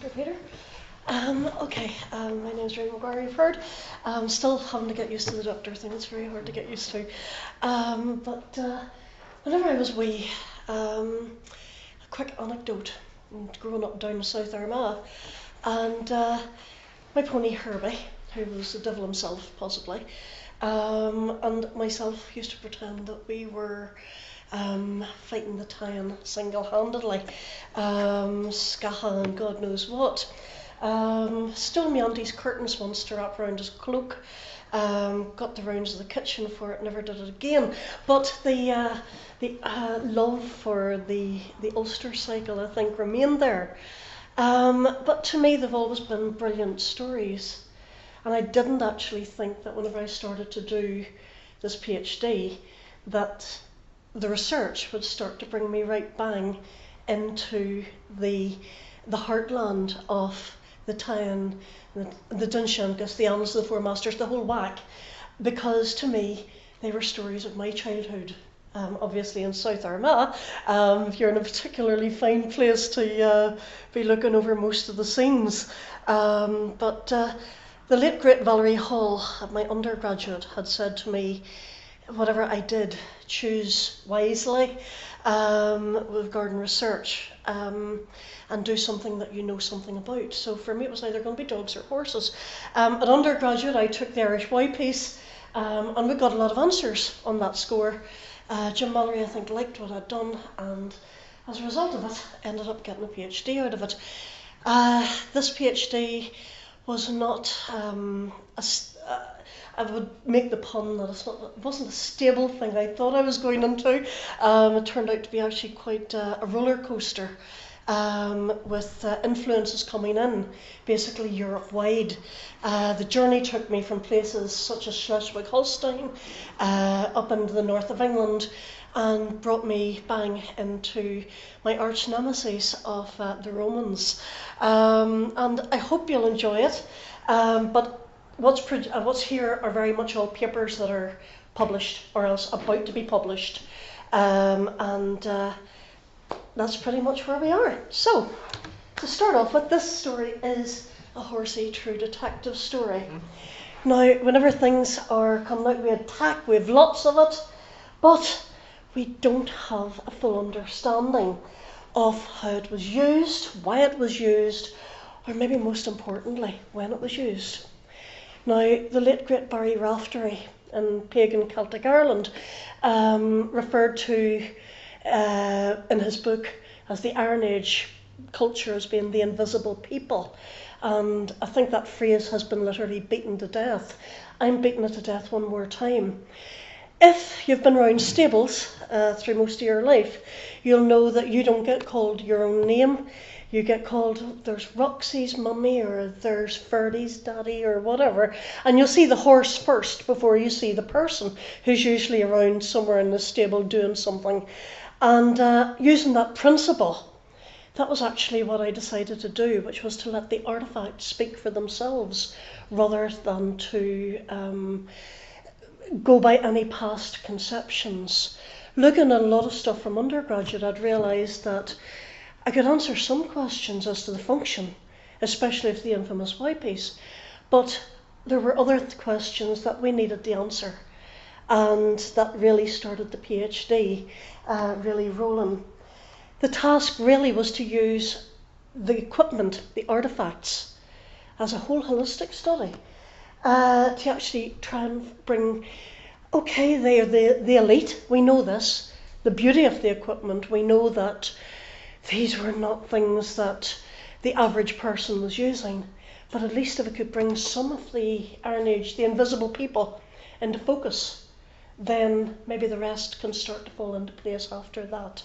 Dr. Peter. My name is Rena Maguire, you've heard. Still having to get used to the doctor thing, it's very hard to get used to. Whenever I was wee, a quick anecdote, growing up down in South Armagh, and my pony Herbie, who was the devil himself possibly, and myself used to pretend that we were fighting the Tyne single-handedly, Scaha and God knows what. Stole my auntie's curtains once to wrap around his cloak, got the rounds of the kitchen for it, never did it again. But the love for the Ulster cycle, I think, remained there. But to me, they've always been brilliant stories. And I didn't actually think that whenever I started to do this PhD, that the research would start to bring me right bang into the heartland of the Tyne, the Dunshankas, the Annals of the Four Masters, the whole whack, because to me they were stories of my childhood. Obviously in South Armagh, you're in a particularly fine place to be looking over most of the scenes. The late great Valerie Hall, my undergraduate, had said to me, whatever I did, choose wisely with garden research and do something that you know something about. So for me it was either going to be dogs or horses. At undergraduate I took the Irish Mouthpiece and we got a lot of answers on that score. Jim Mallory I think liked what I'd done, and as a result of it ended up getting a PhD out of it. This PhD was not I would make the pun that it wasn't a stable thing I thought I was going into. It turned out to be actually quite a roller coaster with influences coming in, basically Europe-wide. The journey took me from places such as Schleswig-Holstein up into the north of England and brought me bang into my arch nemesis of the Romans. And I hope you'll enjoy it. But what's here are very much all papers that are published or else about to be published. That's pretty much where we are. So, to start off with, this story is a horsey true detective story. Now, whenever things are coming out, we attack, we have lots of it, but we don't have a full understanding of how it was used, why it was used, or maybe most importantly, when it was used. Now, the late great Barry Raftery in pagan Celtic Ireland referred to in his book as the Iron Age culture as being the invisible people, and I think that phrase has been literally beaten to death. I'm beating it to death one more time. If you've been around stables through most of your life, you'll know that you don't get called your own name. You get called, there's Roxy's mummy, or there's Ferdy's daddy, or whatever. And you'll see the horse first before you see the person, who's usually around somewhere in the stable doing something. And using that principle, that was actually what I decided to do, which was to let the artifacts speak for themselves, rather than to go by any past conceptions. Looking at a lot of stuff from undergraduate, I'd realised that I could answer some questions as to the function, especially of the infamous Y-piece, but there were other questions that we needed the answer, and that really started the PhD really rolling. The task really was to use the equipment, the artifacts, as a whole holistic study, to actually try and bring, okay, they are the elite, we know this, the beauty of the equipment, we know that these were not things that the average person was using, but at least if it could bring some of the Iron Age, the invisible people, into focus, then maybe the rest can start to fall into place after that.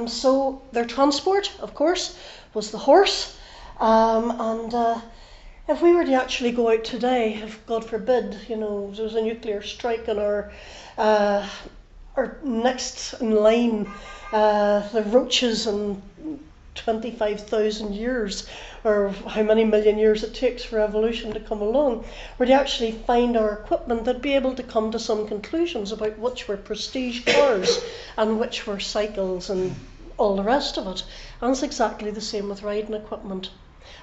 So their transport, of course, was the horse, if we were to actually go out today, if God forbid, there was a nuclear strike on our next in line, the roaches in 25,000 years, or how many million years it takes for evolution to come along, were to actually find our equipment, they'd be able to come to some conclusions about which were prestige cars and which were cycles and all the rest of it. And it's exactly the same with riding equipment.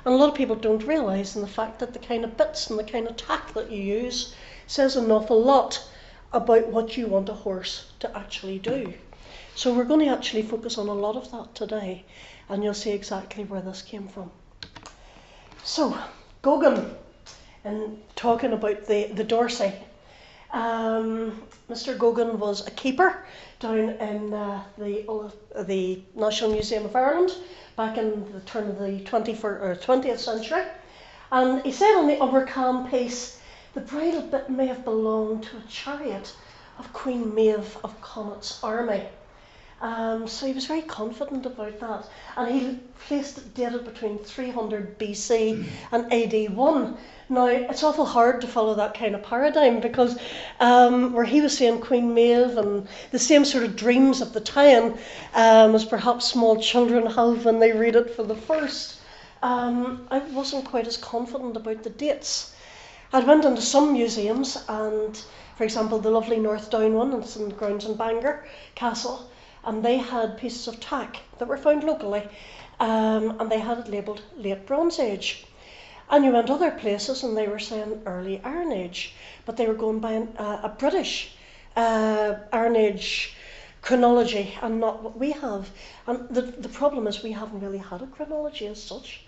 And a lot of people don't realise in the fact that the kind of bits and the kind of tack that you use says an awful lot about what you want a horse to actually do. So we're going to actually focus on a lot of that today, and you'll see exactly where this came from. So, Gorgon, and talking about the Dorsey. Mr. Gorgon was a keeper down in the National Museum of Ireland back in the turn of the 20th century. And he said on the upper cam piece, the bridle bit may have belonged to a chariot of Queen Maeve of Connaught's army. So he was very confident about that, and he placed it dated between 300 BC and AD 1. Now, it's awful hard to follow that kind of paradigm because where he was saying Queen Maeve and the same sort of dreams of the time as perhaps small children have when they read it for the first, I wasn't quite as confident about the dates. I went into some museums, and for example the lovely North Down one, it's in grounds in Bangor Castle, and they had pieces of tack that were found locally, and they had it labelled Late Bronze Age. And you went other places and they were saying Early Iron Age, but they were going by a British Iron Age chronology and not what we have. And the problem is we haven't really had a chronology as such.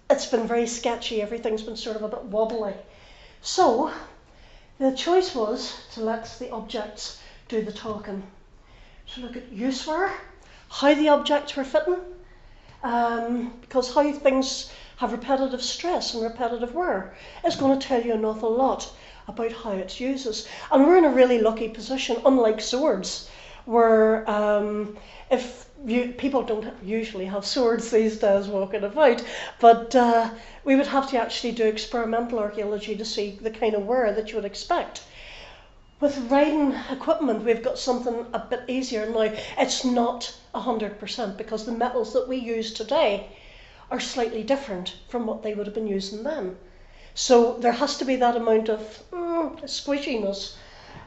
It's been very sketchy, everything's been sort of a bit wobbly. So the choice was to let the objects do the talking. To look at use wear, how the objects were fitting, because how things have repetitive stress and repetitive wear is going to tell you an awful lot about how it uses. And we're in a really lucky position, unlike swords, where people don't usually have swords these days walking about, but we would have to actually do experimental archaeology to see the kind of wear that you would expect. With riding equipment, we've got something a bit easier now. It's not 100% because the metals that we use today are slightly different from what they would have been using then. So there has to be that amount of squishiness.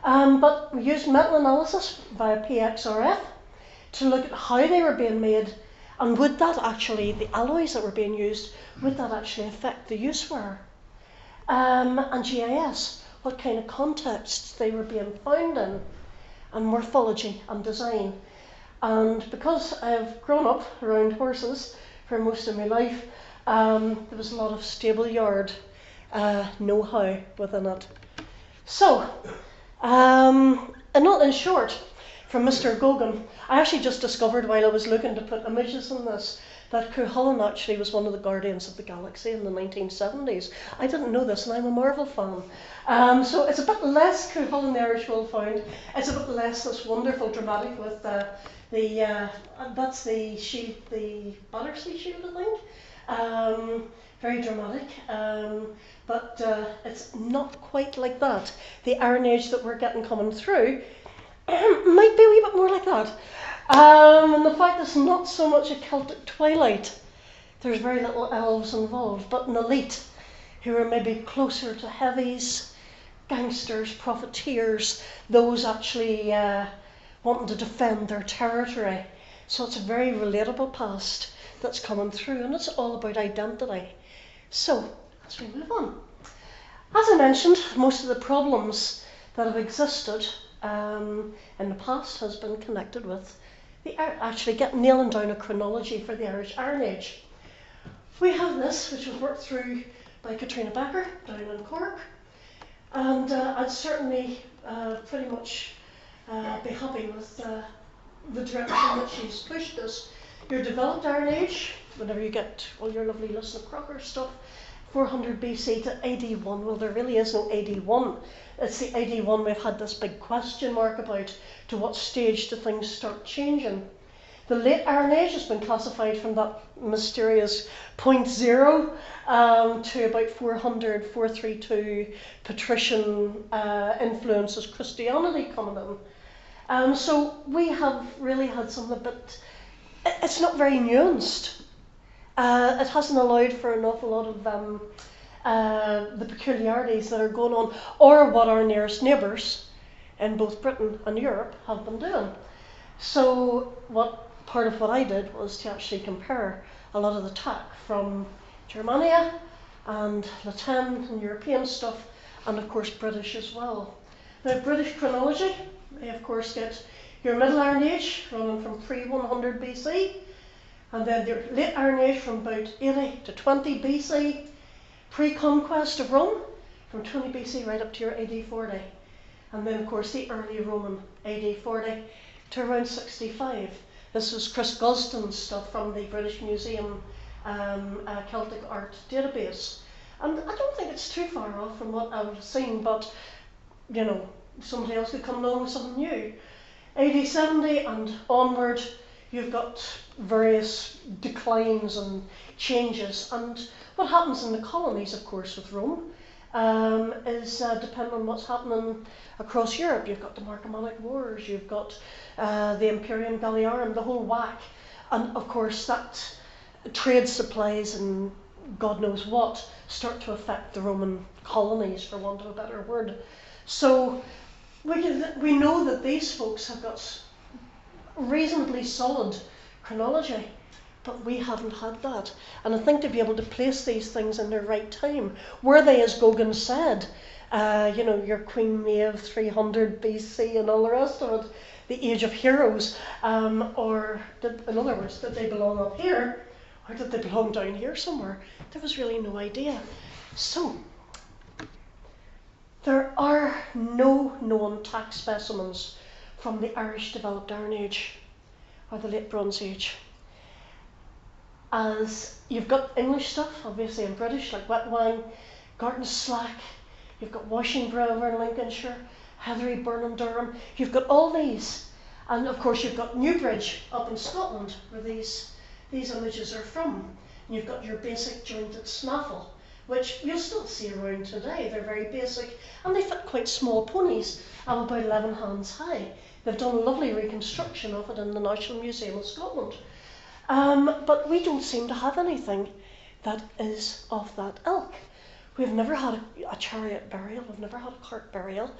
But we used metal analysis via PXRF to look at how they were being made, and would that actually, the alloys that were being used, would that actually affect the use wear? And GIS. What kind of contexts they were being found in, and morphology and design. And because I've grown up around horses for most of my life, there was a lot of stable yard know-how within it. So, in short, from Mr. Gorgon, I actually just discovered while I was looking to put images in this that Cuchulainn actually was one of the guardians of the galaxy in the 1970s. I didn't know this, and I'm a Marvel fan. So it's a bit less Cuchulainn the Irish Wolf Hound. It's a bit less this wonderful dramatic with that's the shield, the Battersea Shield, I think. Very dramatic, but it's not quite like that. The Iron Age that we're getting coming through might be a wee bit more like that. And the fact it's not so much a Celtic twilight, there's very little elves involved, but an elite who are maybe closer to heavies, gangsters, profiteers, those actually wanting to defend their territory. So it's a very relatable past that's coming through, and it's all about identity. So, as we move on. As I mentioned, most of the problems that have existed in the past has been connected with actually nailing down a chronology for the Irish Iron Age. We have this, which was worked through by Katrina Becker down in Cork, and I'd certainly pretty much be happy with the direction in which she's pushed this. Your developed Iron Age, whenever you get all your lovely list of Crocker stuff, 400 BC to AD 1. Well, there really is no AD 1. It's the AD 1 we've had this big question mark about, to what stage do things start changing. The late Iron Age has been classified from that mysterious 0.0 to about 400, 432 patrician influences Christianity coming in. So we have really had something a bit, it's not very nuanced. It hasn't allowed for an awful lot of the peculiarities that are going on, or what our nearest neighbours in both Britain and Europe have been doing. So what part of what I did was to actually compare a lot of the tack from Germania and Latin and European stuff, and of course British as well. Now, British chronology, they of course get your Middle Iron Age running from pre-100 BC, and then your Late Iron Age from about 80 to 20 BC, pre-conquest of Rome from 20 BC right up to your AD 40, and then of course the early Roman AD 40 to around 65. This was Chris Gosden's stuff from the British Museum Celtic Art Database. And I don't think it's too far off from what I've seen, but you know, somebody else could come along with something new. AD 70 and onward, you've got various declines and changes. And what happens in the colonies, of course, with Rome is depending on what's happening across Europe. You've got the Marcomannic Wars, you've got the Imperium Galliarum, the whole whack. And of course, that trade supplies and God knows what start to affect the Roman colonies, for want of a better word. So we know that these folks have got reasonably solid chronology, but we haven't had that. And I think to be able to place these things in their right time, were they, as Gorgon said, you know, your Queen Maeve 300 BC and all the rest of it, the Age of Heroes, or in other words, did they belong up here, or did they belong down here somewhere? There was really no idea. So, there are no known tack specimens from the Irish Developed Iron Age or the Late Bronze Age. As you've got English stuff, obviously, and British, like wet wine, garden slack, you've got washing brow over in Lincolnshire, heathery burn in Durham, you've got all these. And of course you've got Newbridge up in Scotland, where these images are from. And you've got your basic jointed snaffle, which you'll still see around today. They're very basic, and they fit quite small ponies of about 11 hands high. They've done a lovely reconstruction of it in the National Museum of Scotland. But we don't seem to have anything that is of that ilk. We've never had a chariot burial, we've never had a cart burial.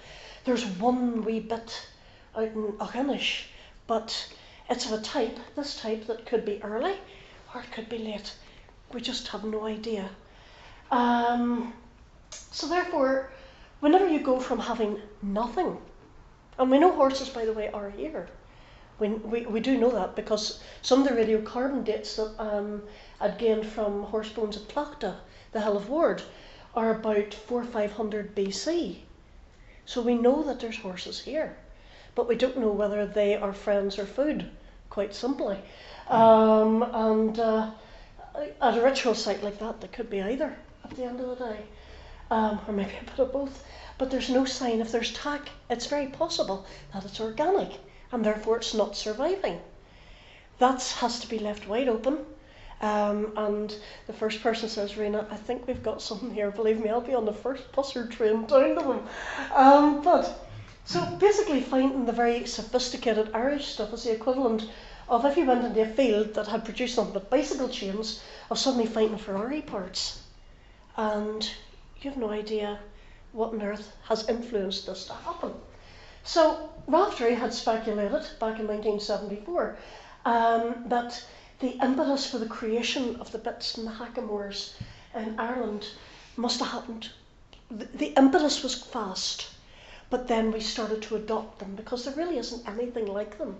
There's one wee bit out in Aughinish, but it's of a type, this type, that could be early or it could be late. We just have no idea. So therefore, whenever you go from having nothing, and we know horses, by the way, are here. We do know that because some of the radiocarbon dates that I'd gained from horse bones at Plachta, the Hill of Ward, are about 400 or 500 BC. So we know that there's horses here, but we don't know whether they are friends or food, quite simply. And at a ritual site like that, they could be either at the end of the day, or maybe a bit of both. But there's no sign. If there's tack, it's very possible that it's organic, and therefore it's not surviving. That has to be left wide open. And the first person says, Rena, I think we've got something here. Believe me, I'll be on the first bus or train down to them. So basically finding the very sophisticated Irish stuff is the equivalent of if you went into a field that had produced something with bicycle chains, of suddenly finding Ferrari parts. And you have no idea what on earth has influenced this to happen. So Raftery had speculated back in 1974 that the impetus for the creation of the bits and the hackamores in Ireland must have happened. The impetus was fast, but then we started to adopt them because there really isn't anything like them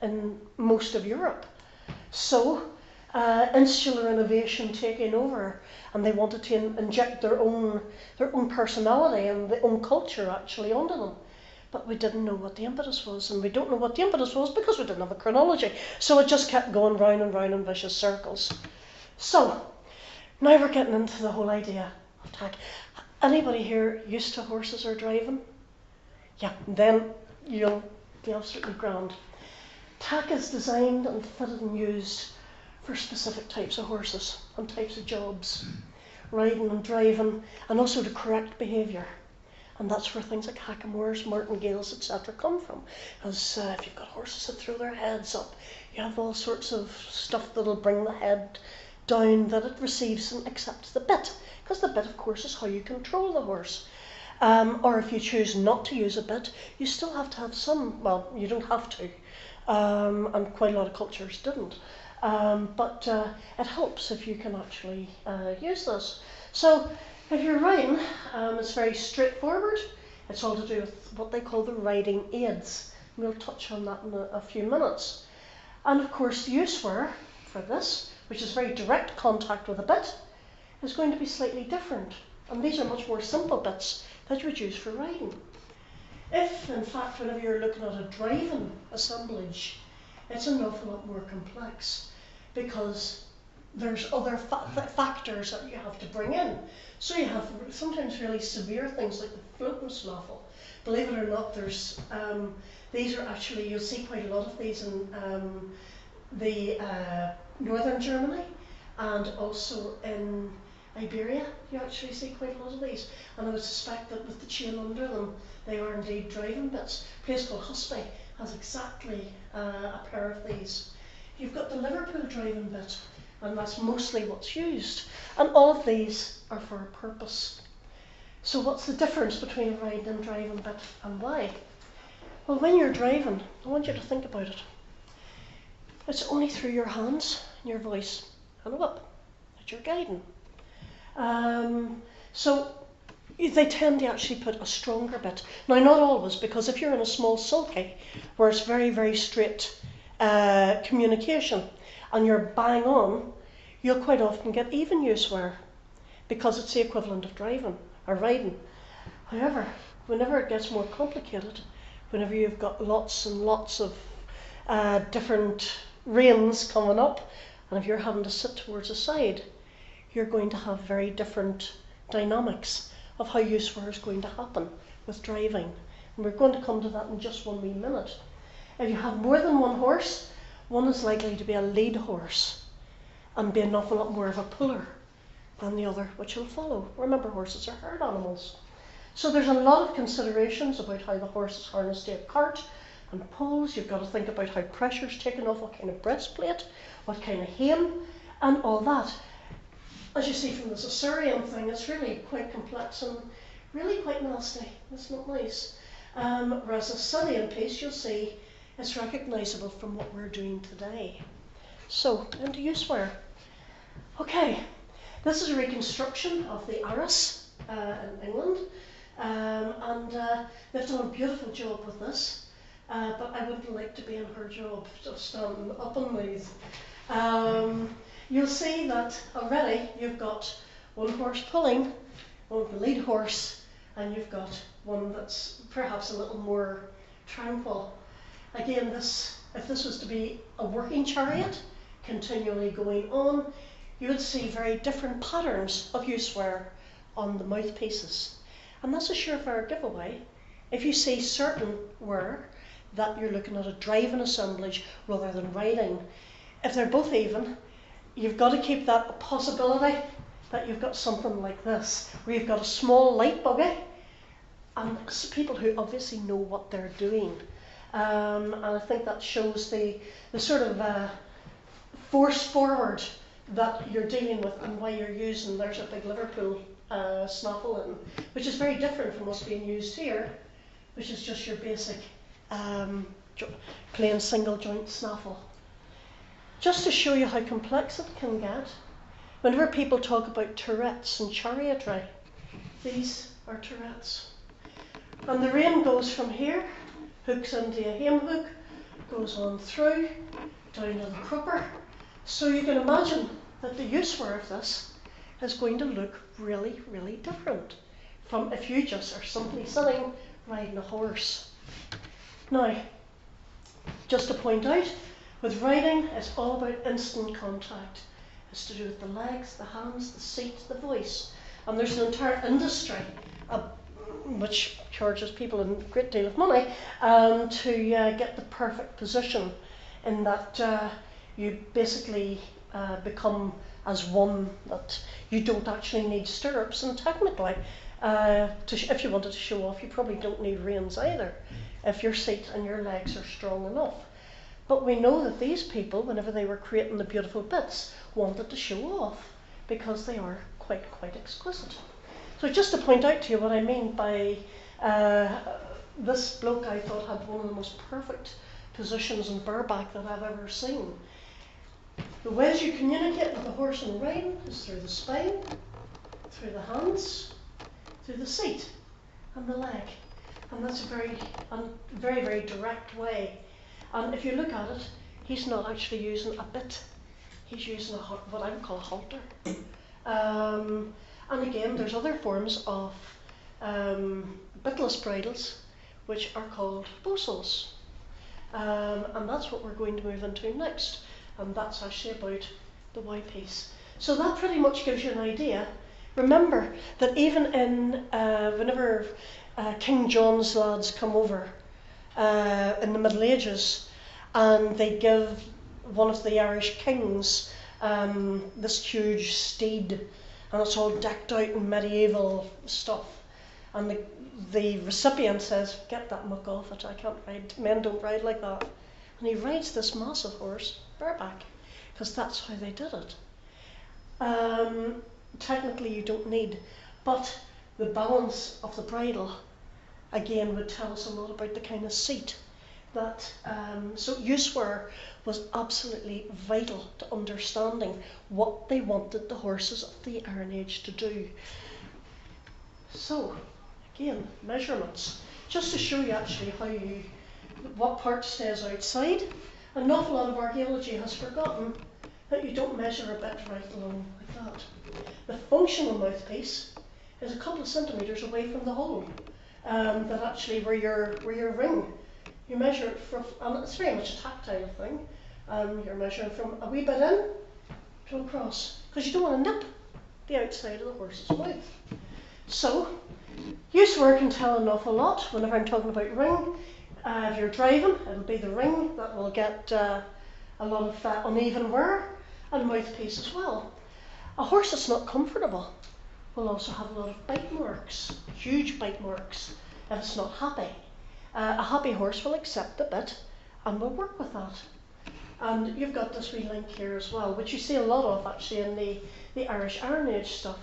in most of Europe. So insular innovation taking over, and they wanted to inject their own personality and their own culture actually onto them. But we didn't know what the impetus was, and we don't know what the impetus was because we didn't have a chronology. So it just kept going round and round in vicious circles. So now we're getting into the whole idea of tack. Anybody here used to horses or driving? Yeah, then you'll be absolutely grand. Tack is designed and fitted and used for specific types of horses and types of jobs, riding and driving, and also to correct behaviour. And that's where things like hackamores, martingales, etc. come from. Because if you've got horses that throw their heads up, you have all sorts of stuff that'll bring the head down, that it receives and accepts the bit. Because the bit, of course, is how you control the horse. Or if you choose not to use a bit, you still have to have some, well, you don't have to, and quite a lot of cultures didn't. But it helps if you can actually use this. So if you're riding, it's very straightforward. It's all to do with what they call the riding aids. We'll touch on that in a few minutes. And of course, the use for this, which is very direct contact with a bit, is going to be slightly different. And these are much more simple bits that you would use for riding. If, in fact, whenever you're looking at a driving assemblage, it's an awful lot more complex because there's other factors that you have to bring in. So you have sometimes really severe things like the floating snaffle. Believe it or not, there's these are actually, you'll see quite a lot of these in the northern Germany and also in Iberia. You actually see quite a lot of these, and I would suspect that with the chain under them, they are indeed driving bits. A place called Husby has exactly a pair of these. You've got the Liverpool driving bit, and that's mostly what's used. And all of these are for a purpose. So what's the difference between a riding and driving bit, and why? Well, when you're driving, I want you to think about it. It's only through your hands and your voice and a whip that you're guiding. So they tend to actually put a stronger bit. Now, not always, because if you're in a small sulky where it's very, very straight communication and you're bang on, you'll quite often get even use wear because it's the equivalent of driving or riding. However, whenever it gets more complicated, whenever you've got lots and lots of different reins coming up, and if you're having to sit towards the side, you're going to have very different dynamics of how use wear is going to happen with driving. And we're going to come to that in just one wee minute. If you have more than one horse, one is likely to be a lead horse and be an awful lot more of a puller than the other, which will follow. Remember, horses are herd animals. So there's a lot of considerations about how the horse is harnessed to a cart and pulls. You've got to think about how pressure's taken off, what kind of breastplate, what kind of hame, and all that. As you see from the Caesarean thing, it's really quite complex and really quite nasty. It's not nice. Whereas the Scythian piece, you'll see, it's recognisable from what we're doing today. So, into use wear. Okay, this is a reconstruction of the Arras in England. They've done a beautiful job with this, but I wouldn't like to be in her job, just up and these. You'll see that already you've got one horse pulling, one with the lead horse, and you've got one that's perhaps a little more tranquil. Again, if this was to be a working chariot, continually going on, you would see very different patterns of use wear on the mouthpieces. And that's a surefire giveaway. If you see certain wear that you're looking at a driving assemblage rather than riding, if they're both even, you've got to keep that a possibility that you've got something like this, where you've got a small light buggy and people who obviously know what they're doing. And I think that shows the sort of force forward that you're dealing with and why you're using. There's a big Liverpool snaffle in, which is very different from what's being used here, which is just your basic plain single joint snaffle. Just to show you how complex it can get, whenever people talk about turrets and chariotry, these are turrets. And the rein goes from here, hooks into a hame hook, goes on through, down to the crupper. So you can imagine that the use wear of this is going to look really, really different from if you just are simply sitting riding a horse. Now, just to point out, with riding, it's all about instant contact. It's to do with the legs, the hands, the seat, the voice. And there's an entire industry which charges people a great deal of money to get the perfect position, in that you basically become as one, that you don't actually need stirrups. And technically, if you wanted to show off, you probably don't need reins either, if your seat and your legs are strong enough. But we know that these people, whenever they were creating the beautiful bits, wanted to show off because they are quite exquisite. So just to point out to you what I mean by this bloke, I thought had one of the most perfect positions in bareback that I've ever seen. The ways you communicate with a horse in riding is through the spine, through the hands, through the seat, and the leg. And that's a very, very direct way. And if you look at it, he's not actually using a bit. He's using what I would call a halter. And again, there's other forms of bitless bridles, which are called bosals. And that's what we're going to move into next. And that's actually about the Y-piece. So that pretty much gives you an idea. Remember that even in, whenever King John's lads come over in the Middle Ages, and they give one of the Irish kings this huge steed, and it's all decked out in medieval stuff, and the recipient says, "Get that muck off it, I can't ride, men don't ride like that." And he rides this massive horse bareback, because that's how they did it. Technically you don't need, but the balance of the bridle again would tell us a lot about the kind of seat that, so use-wear was absolutely vital to understanding what they wanted the horses of the Iron Age to do. So again, measurements, just to show you actually what part stays outside. An awful lot of archaeology has forgotten that you don't measure a bit right along like that. The functional mouthpiece is a couple of centimetres away from the hole, that actually where your ring. You measure it from, and it's very much a tactile thing. You're measuring from a wee bit in to across, because you don't want to nip the outside of the horse's mouth. So, use-wear can tell an awful lot. Whenever I'm talking about ring, if you're driving, it'll be the ring that will get a lot of uneven wear, and mouthpiece as well. A horse that's not comfortable will also have a lot of bite marks, huge bite marks, if it's not happy. A happy horse will accept the bit and will work with that. And you've got this wee link here as well, which you see a lot of actually in the Irish Iron Age stuff.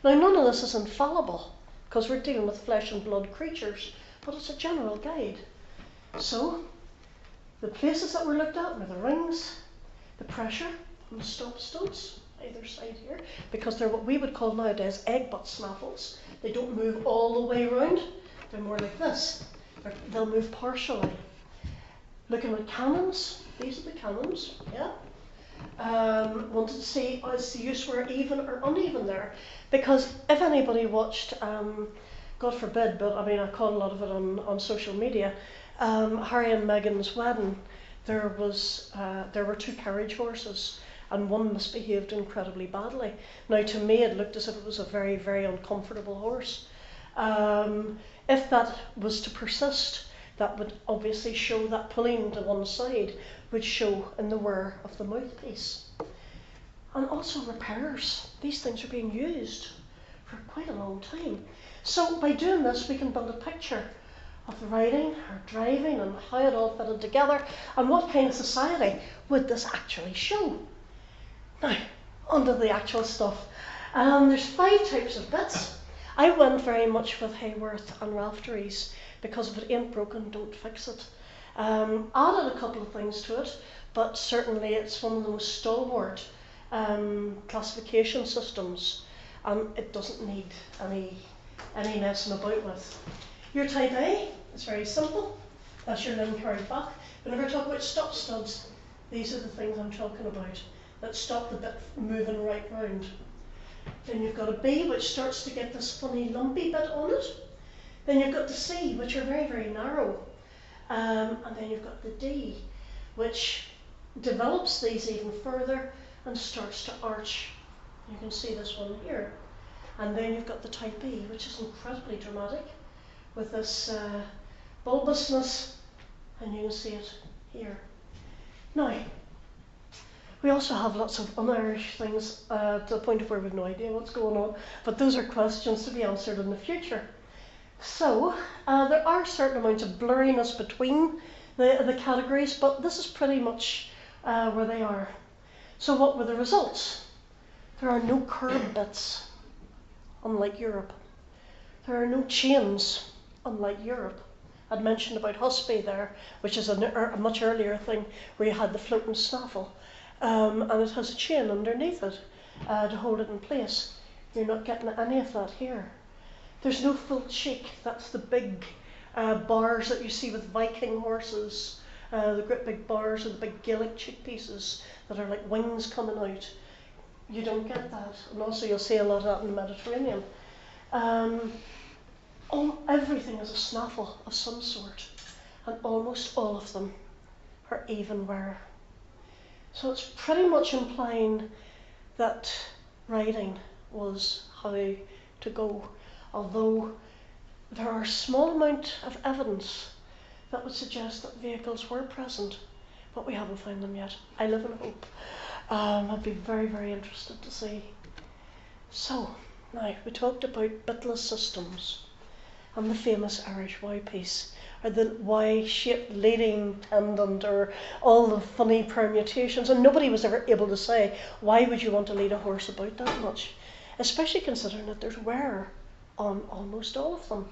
Now none of this is infallible, because we're dealing with flesh and blood creatures, but it's a general guide. So, the places that were looked at were the rings, the pressure, and the stop studs, either side here, because they're what we would call nowadays egg butt snaffles. They don't move all the way around, they're more like this. They'll move partially. Looking at cannons, these are the cannons, yeah. Wanted to see, is the use-wear even or uneven there? Because if anybody watched, God forbid, but I mean I caught a lot of it on social media, Harry and Meghan's wedding, there were two carriage horses, and one misbehaved incredibly badly. Now to me it looked as if it was a very, very uncomfortable horse. If that was to persist, that would obviously show that pulling to one side would show in the wear of the mouthpiece. And also repairs. These things are being used for quite a long time. So by doing this, we can build a picture of riding or driving and how it all fitted together and what kind of society would this actually show. Now, onto the actual stuff. There's 5 types of bits. I went very much with Hayworth and Rafteries, because if it ain't broken, don't fix it. Added a couple of things to it, but certainly it's one of the most stalwart classification systems, and it doesn't need any messing about with. Your type A is very simple. That's your limb carried back. Whenever I talk about stop studs, these are the things I'm talking about that stop the bit moving right round. Then you've got a B, which starts to get this funny lumpy bit on it. Then you've got the C, which are very, very narrow. And then you've got the D, which develops these even further and starts to arch. You can see this one here. And then you've got the type E, which is incredibly dramatic, with this bulbousness, and you can see it here. Now, we also have lots of un-Irish things to the point of where we've no idea what's going on, but those are questions to be answered in the future. So, there are certain amounts of blurriness between the categories, but this is pretty much where they are. So what were the results? There are no curb bits, unlike Europe. There are no chains, unlike Europe. I'd mentioned about Husby there, which is a much earlier thing where you had the floating snaffle. And it has a chain underneath it to hold it in place. You're not getting any of that here. There's no full cheek. That's the big bars that you see with Viking horses, the great big bars with the big Gaelic cheek pieces that are like wings coming out. You don't get that. And also you'll see a lot of that in the Mediterranean. Everything is a snaffle of some sort, and almost all of them are even wear. So it's pretty much implying that riding was how to go, although there are a small amount of evidence that would suggest that vehicles were present, but we haven't found them yet. I live in hope. I'd be very, very interested to see. So, now we talked about bitless systems and the famous Irish Y-piece, or the Y-shaped leading pendant, or all the funny permutations, and nobody was ever able to say, why would you want to lead a horse about that much? Especially considering that there's wear on almost all of them.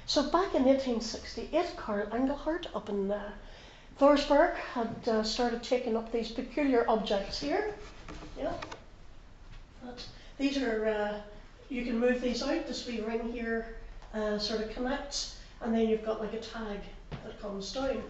So back in 1868, Carl Engelhardt up in Thorsberg had started taking up these peculiar objects here. Yeah. These are, you can move these out, this wee ring here sort of connects, and then you've got like a tag that comes down.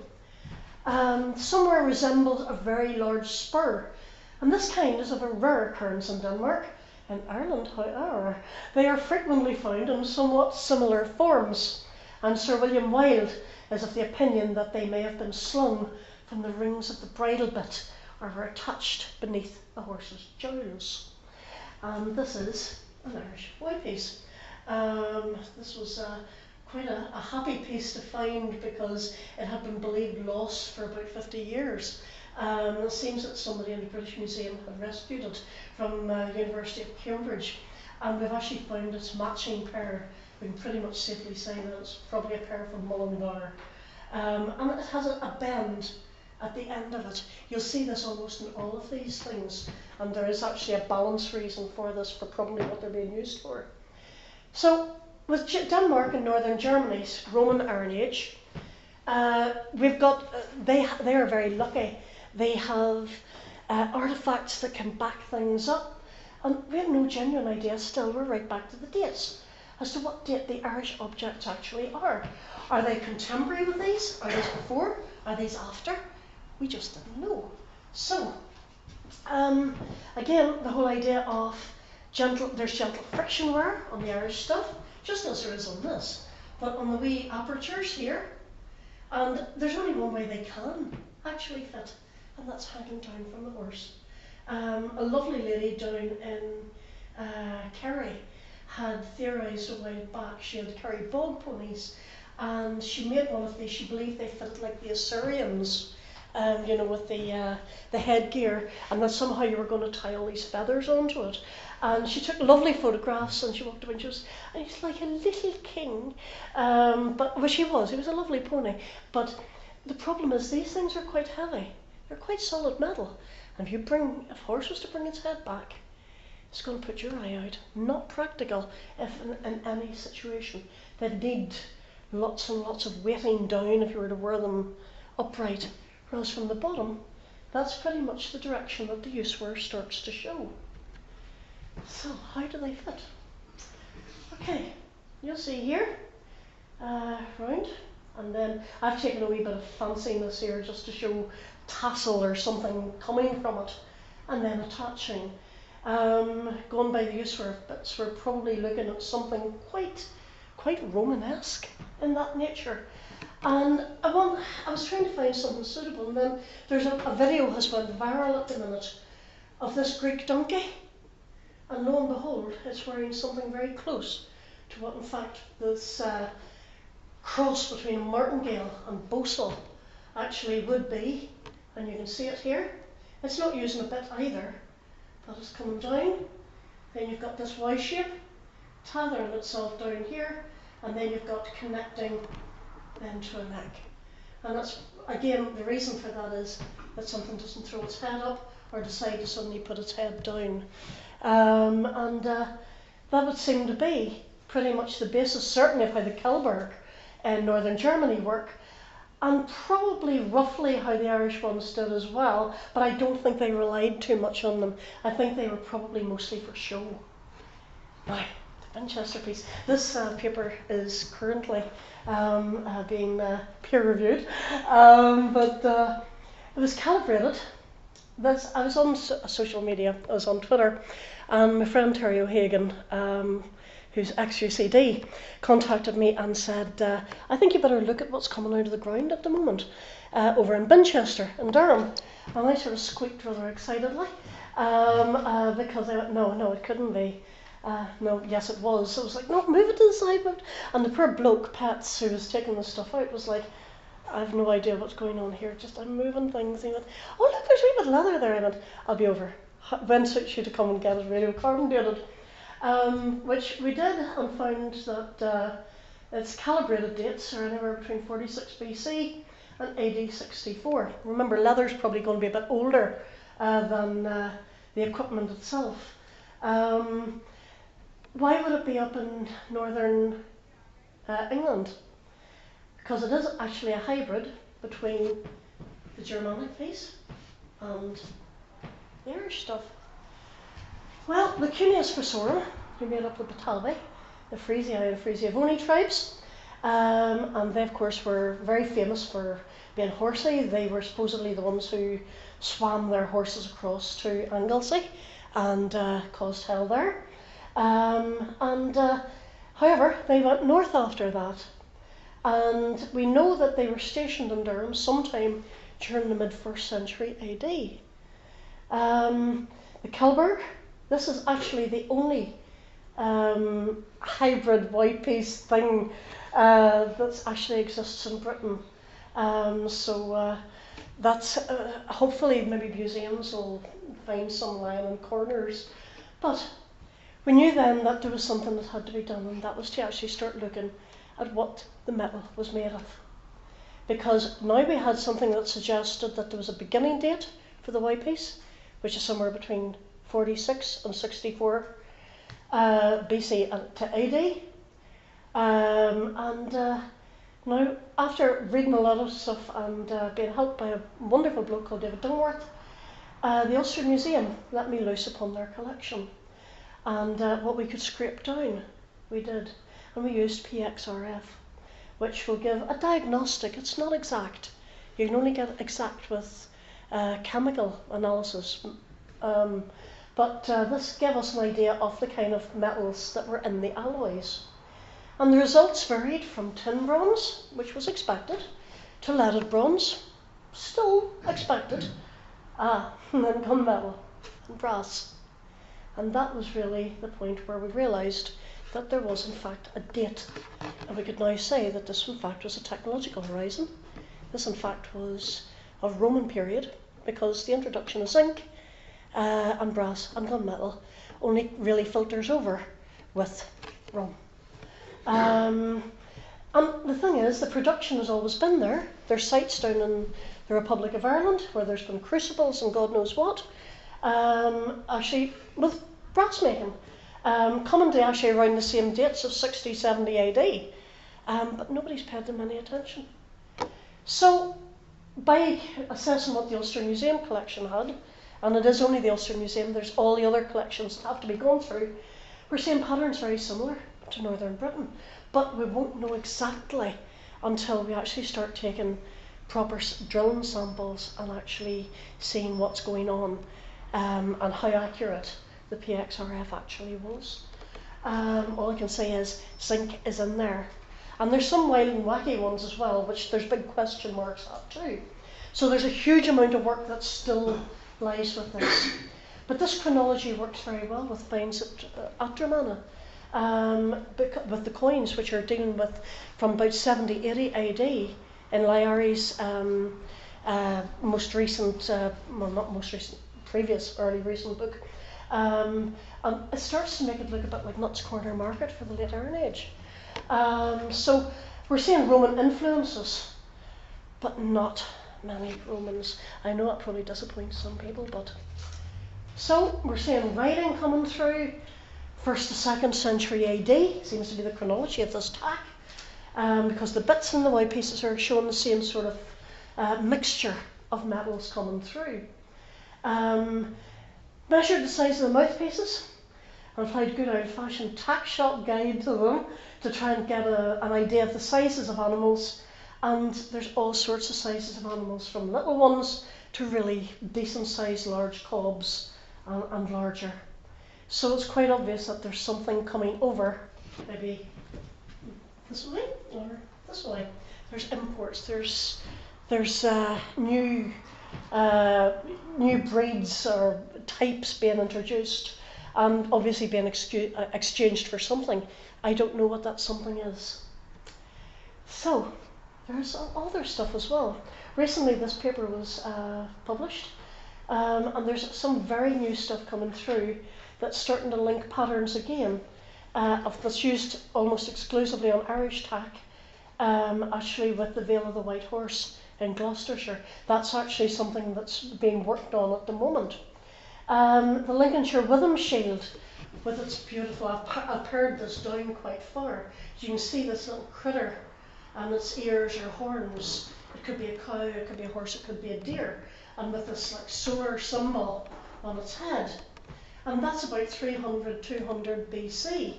Somewhere resembles a very large spur, and this kind is of a rare occurrence in Denmark. In Ireland, however, they are frequently found in somewhat similar forms, and Sir William Wilde is of the opinion that they may have been slung from the rings of the bridle bit, or were attached beneath a horse's jowls. And this is an Irish Y-piece. This was quite a happy piece to find, because it had been believed lost for about 50 years. It seems that somebody in the British Museum had rescued it from the University of Cambridge, and we've actually found its matching pair. We can pretty much safely say that it's probably a pair from Mullingar. And it has a bend at the end of it. You'll see this almost in all of these things, and there is actually a balance reason for this, for probably what they're being used for. So with Denmark and northern Germany's Roman Iron Age, we've got, they are very lucky. They have artifacts that can back things up, and we have no genuine idea still. We're right back to the dates as to what date the Irish objects actually are. Are they contemporary with these? Are these before? Are these after? We just didn't know. So, again, the whole idea of there's gentle friction wear on the Irish stuff, just as there is on this, but on the wee apertures here, and there's only one way they can actually fit, and that's hanging down from the horse. A lovely lady down in Kerry had theorised a while back. She had Kerry bog ponies, and she made one of these. She believed they fitted like the Assyrians, you know, with the headgear, and that somehow you were going to tie all these feathers onto it. And she took lovely photographs, and she walked away, and he was like a little king. Well, he was a lovely pony. But the problem is these things are quite heavy. They're quite solid metal. And if a horse was to bring its head back, it's going to put your eye out. Not practical if in any situation. They'd need lots and lots of weighting down if you were to wear them upright. Whereas from the bottom, that's pretty much the direction that the use wear starts to show. So how do they fit? Okay, you'll see here, round, and then I've taken a wee bit of fanciness here just to show tassel or something coming from it, and then attaching. Going by the use wear bits, we're probably looking at something quite Romanesque in that nature. And I was trying to find something suitable, and then there's a video has went viral at the minute of this Greek donkey, and lo and behold, it's wearing something very close to what in fact this cross between martingale and bosal actually would be, and you can see it here. It's not using a bit either, but it's coming down. Then you've got this Y shape tethering itself down here, and then you've got connecting then to a neck. And that's, again, the reason for that is that something doesn't throw its head up or decide to suddenly put its head down. That would seem to be pretty much the basis, certainly of how the Kilberg in northern Germany work, and probably roughly how the Irish ones did as well, but I don't think they relied too much on them. I think they were probably mostly for show. Now, the Winchester piece. This paper is currently being peer reviewed, but it was calibrated. I was on social media, I was on Twitter, and my friend Terry O'Hagan, who's ex-UCD, contacted me and said, I think you better look at what's coming out of the ground at the moment over in Winchester in Durham. And I sort of squeaked rather excitedly because I went, no, it couldn't be. No, yes it was. So I was like, no, move it to the side. And the poor bloke, Pets, who was taking the stuff out, was like, I have no idea what's going on here, just I'm moving things. He went, oh look, there's a wee bit of leather there. I went, I'll be over. When suits you to come and get it radiocarbon dated? Which we did, and found that its calibrated dates are anywhere between 46 BC and AD 64. Remember, leather's probably going to be a bit older than the equipment itself. Why would it be up in northern England? Because it is actually a hybrid between the Germanic piece and the Irish stuff. Well, the Cuneus Frissorum, who made up the Batavi, the Frisia and Frisiavoni tribes, and they of course were very famous for being horsey. They were supposedly the ones who swam their horses across to Anglesey and caused hell there. However, they went north after that. And we know that they were stationed in Durham sometime during the mid-1st century AD. The Kelberg, this is actually the only hybrid white piece thing that actually exists in Britain. That's hopefully maybe museums will find some lying in corners. But we knew then that there was something that had to be done, and that was to actually start looking at what the metal was made of. Because now we had something that suggested that there was a beginning date for the white piece, which is somewhere between 46 and 64 BC to AD. Now, after reading a lot of stuff and being helped by a wonderful bloke called David Dungworth, the Ulster Museum let me loose upon their collection. And what we could scrape down, we did. And we used PXRF, which will give a diagnostic. It's not exact. You can only get exact with chemical analysis. But this gave us an idea of the kind of metals that were in the alloys. And the results varied from tin bronze, which was expected, to leaded bronze, still expected, and then gunmetal and brass. And that was really the point where we realised that there was in fact a date, and we could now say that this in fact was a technological horizon. This in fact was of Roman period, because the introduction of zinc and brass and gunmetal only really filters over with rum. And the thing is, the production has always been there. There's sites down in the Republic of Ireland where there's been crucibles and God knows what, actually with brass making. Coming to actually around the same dates of 60, 70 AD, but nobody's paid them any attention. So, by assessing what the Ulster Museum collection had, and it is only the Ulster Museum, there's all the other collections that have to be gone through, we're seeing patterns very similar to Northern Britain, but we won't know exactly until we actually start taking proper drilling samples and actually seeing what's going on and how accurate the PXRF actually was. All I can say is zinc is in there. And there's some wild and wacky ones as well, which there's big question marks at too. So there's a huge amount of work that still lies with this. But this chronology works very well with finds at Dromana, with the coins which are dealing with from about 70, 80 AD in Lyari's most recent, well not most recent, previous early recent book. And it starts to make it look a bit like Nuts Corner Market for the late Iron Age. So we're seeing Roman influences, but not many Romans. I know that probably disappoints some people, but so we're seeing writing coming through 1st to 2nd century AD, seems to be the chronology of this tack. because the bits in the Y pieces are showing the same sort of mixture of metals coming through. Measured the size of the mouthpieces and applied good old-fashioned tack shot guide to them to try and get an idea of the sizes of animals. And there's all sorts of sizes of animals, from little ones to really decent sized large cobs and larger. So it's quite obvious that there's something coming over, maybe this way or this way. There's imports, there's new breeds or types being introduced and obviously being exchanged for something. I don't know what that something is. So there's other stuff as well. Recently this paper was published, and there's some very new stuff coming through that's starting to link patterns again, that's used almost exclusively on Irish tack, actually with the Veil of the White Horse in Gloucestershire. That's actually something that's being worked on at the moment. The Lincolnshire Witham Shield, with its beautiful, I've pared this down quite far. You can see this little critter and its ears or horns. It could be a cow, it could be a horse, it could be a deer, and with this like solar symbol on its head. And that's about 300, 200 BC.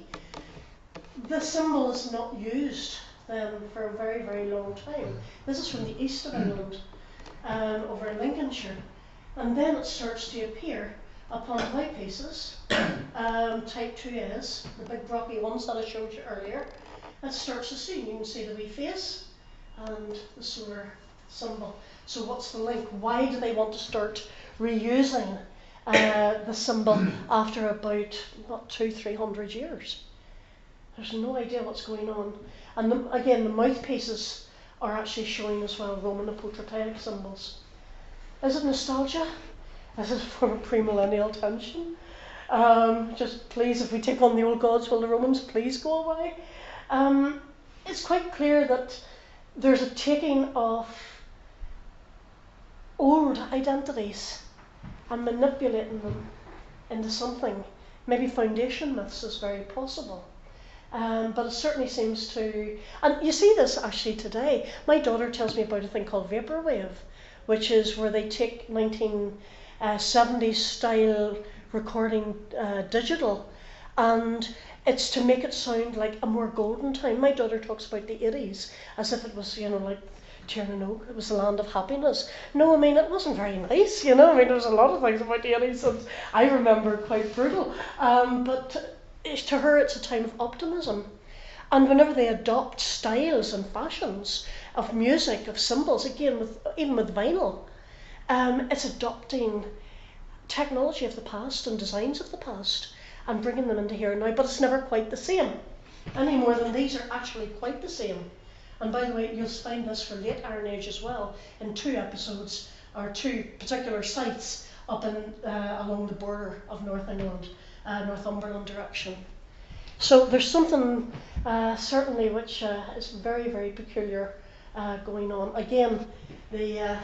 The symbol is not used then for a very, very long time. This is from the east of England, over in Lincolnshire. And then it starts to appear upon white pieces, type 2As, the big brocky ones that I showed you earlier. It starts to see, you can see the wee face and the solar symbol. So what's the link? Why do they want to start reusing the symbol after about 200-300 years? There's no idea what's going on. And again, the mouthpieces are actually showing as well Roman apotropaic symbols. Is it nostalgia? Is it for a premillennial tension? Just please, if we take on the old gods, will the Romans please go away? It's quite clear that there's a taking of old identities and manipulating them into something. Maybe foundation myths is very possible. But it certainly seems to, and you see this actually today. My daughter tells me about a thing called Vaporwave, which is where they take 1970s style recording digital, and it's to make it sound like a more golden time. My daughter talks about the 80s as if it was, like Tiernan Oak, it was the land of happiness. No, I mean, it wasn't very nice, I mean, there's a lot of things about the 80s that I remember quite brutal, but to her it's a time of optimism. And whenever they adopt styles and fashions of music, of symbols, again, even with vinyl, it's adopting technology of the past and designs of the past and bringing them into here and now, but it's never quite the same, any more than these are actually quite the same. And by the way, you'll find this for late Iron Age as well, in 2 episodes, or 2 particular sites up in along the border of North England, Northumberland direction. So there's something certainly which is very, very peculiar going on. Again, the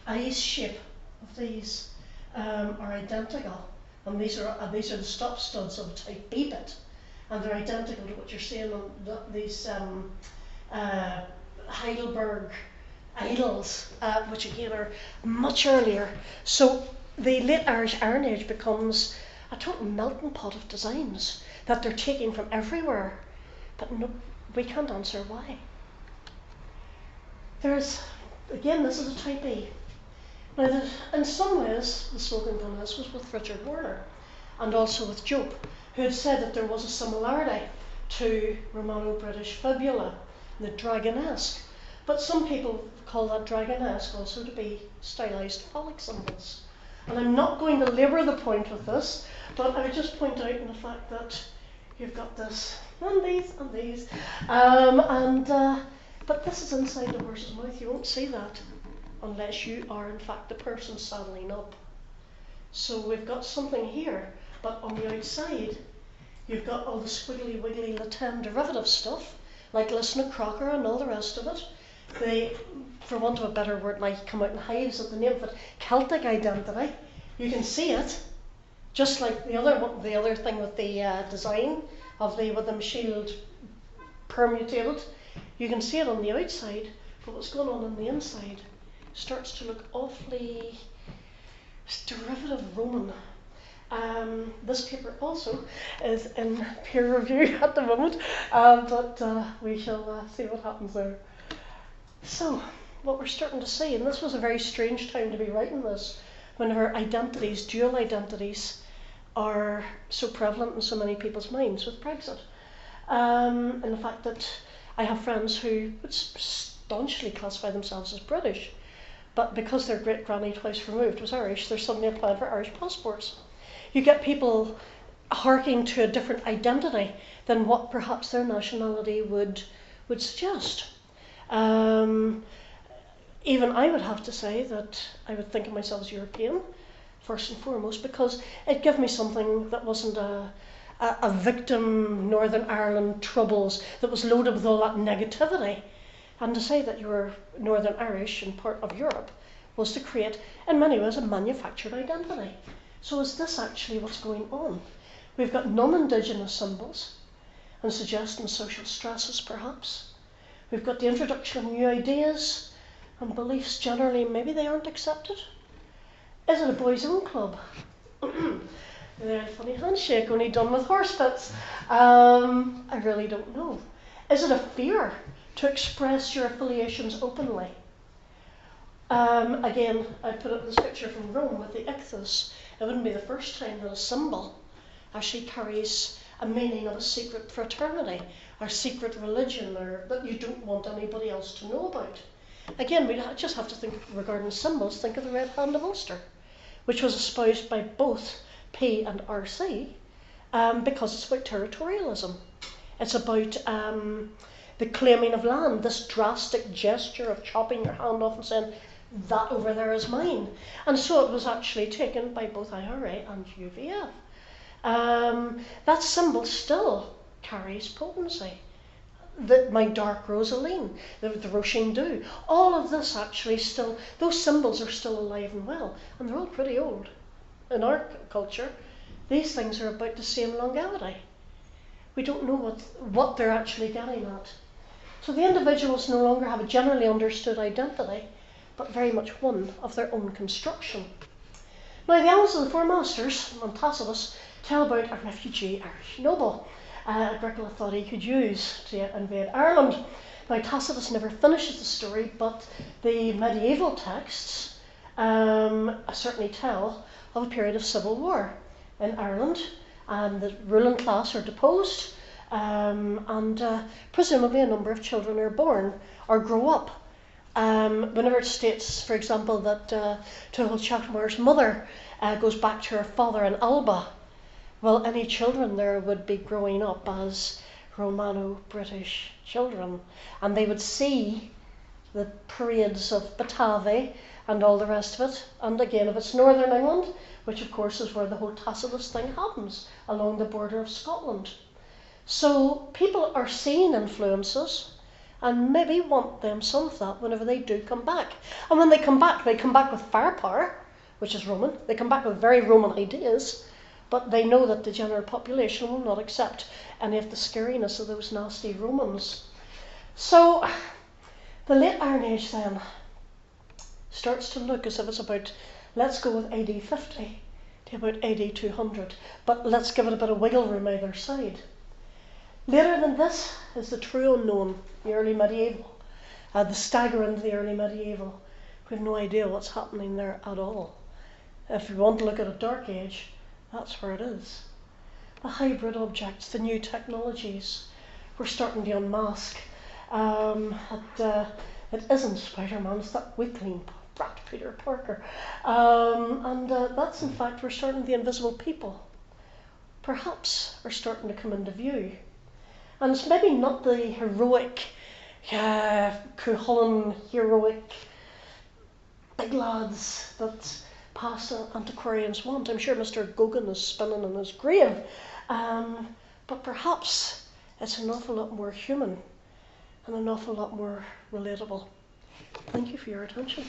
eyes shape of these are identical, and these are the stop studs of type B bit, and they're identical to what you're seeing on these Heidelberg idols, which again are much earlier. So the late Irish Iron Age becomes a total melting pot of designs that they're taking from everywhere, but no, we can't answer why. Again, this is a type E. Now, in some ways, the slogan on this was with Richard Warner and also with Job, who had said that there was a similarity to Romano-British fibula, the dragonesque. But some people call that dragonesque also to be stylized phallic symbols. And I'm not going to labour the point with this, but I would just point out in the fact that you've got this, and these, and these. But this is inside the horse's mouth. You won't see that unless you are in fact the person saddling up. So we've got something here, but on the outside you've got all the squiggly wiggly Latin derivative stuff, like Listen to Crocker and all the rest of it. They, for want of a better word, might come out in hives at the name of it, Celtic identity. You can see it, just like the other thing with the design of the Witham shield permutated. you can see it on the outside, but what's going on the inside starts to look awfully derivative Roman. This paper also is in peer review at the moment, but we shall see what happens there. So, what we're starting to see, and this was a very strange time to be writing this, whenever identities, dual identities, are so prevalent in so many people's minds with Brexit. And the fact that I have friends who would staunchly classify themselves as British, but because their great granny twice removed was Irish, they're suddenly applying for Irish passports. You get people harking to a different identity than what perhaps their nationality would suggest. Even I would have to say that I would think of myself as European, first and foremost, because it gave me something that wasn't a victim Northern Ireland troubles that was loaded with all that negativity. And to say that you were Northern Irish and part of Europe was to create, in many ways, a manufactured identity. So is this actually what's going on? We've got non-Indigenous symbols and suggesting social stresses, perhaps. We've got the introduction of new ideas and beliefs generally, maybe they aren't accepted. Is it a boys' own club? A funny handshake, only done with horse pits. I really don't know. Is it a fear to express your affiliations openly? Again, I put up this picture from Rome with the ichthys. It wouldn't be the first time that a symbol actually carries a meaning of a secret fraternity or secret religion, or that you don't want anybody else to know about. Again, we just have to think regarding symbols, think of the Red Hand of Ulster, which was espoused by both P and RC because it's about territorialism. It's about the claiming of land, this drastic gesture of chopping your hand off and saying, that over there is mine. And so it was actually taken by both IRA and UVF. That symbol still carries potency. My dark rosaline, the Roisin Du, all of this actually still, those symbols are still alive and well, and they're all pretty old. In our culture, these things are about the same longevity. We don't know what they're actually getting at. So the individuals no longer have a generally understood identity, but very much one of their own construction. Now, the Annals of the Four Masters and Tacitus tell about a refugee Irish noble Agricola thought he could use to invade Ireland. Now, Tacitus never finishes the story, but the medieval texts certainly tell of a period of civil war in Ireland, and the ruling class are deposed, and presumably a number of children are born or grow up. Whenever it states, for example, that Tuathail Chacmair's mother goes back to her father in Alba, well, any children there would be growing up as Romano-British children, and they would see the parades of Batavia and all the rest of it. And again, if it's Northern England, which of course is where the whole Tacitus thing happens, along the border of Scotland. So people are seeing influences and maybe want them some of that whenever they do come back. And when they come back with firepower, which is Roman. They come back with very Roman ideas, but they know that the general population will not accept any of the scariness of those nasty Romans. So the late Iron Age then starts to look as if it's about, let's go with AD 50 to about AD 200, but let's give it a bit of wiggle room either side. Later than this is the true unknown, the early medieval, the stagger into the early medieval. We have no idea what's happening there at all. If you want to look at a dark age, that's where it is. The hybrid objects, the new technologies, we're starting to unmask. It isn't Spider-Man, it's that weakling brat Peter Parker. That's in fact, we're starting the invisible people. Perhaps are starting to come into view. And it's maybe not the heroic, Cuchulainn heroic big lads that past antiquarians want. I'm sure Mr. Gorgon is spinning in his grave. But perhaps it's an awful lot more human and an awful lot more relatable. Thank you for your attention.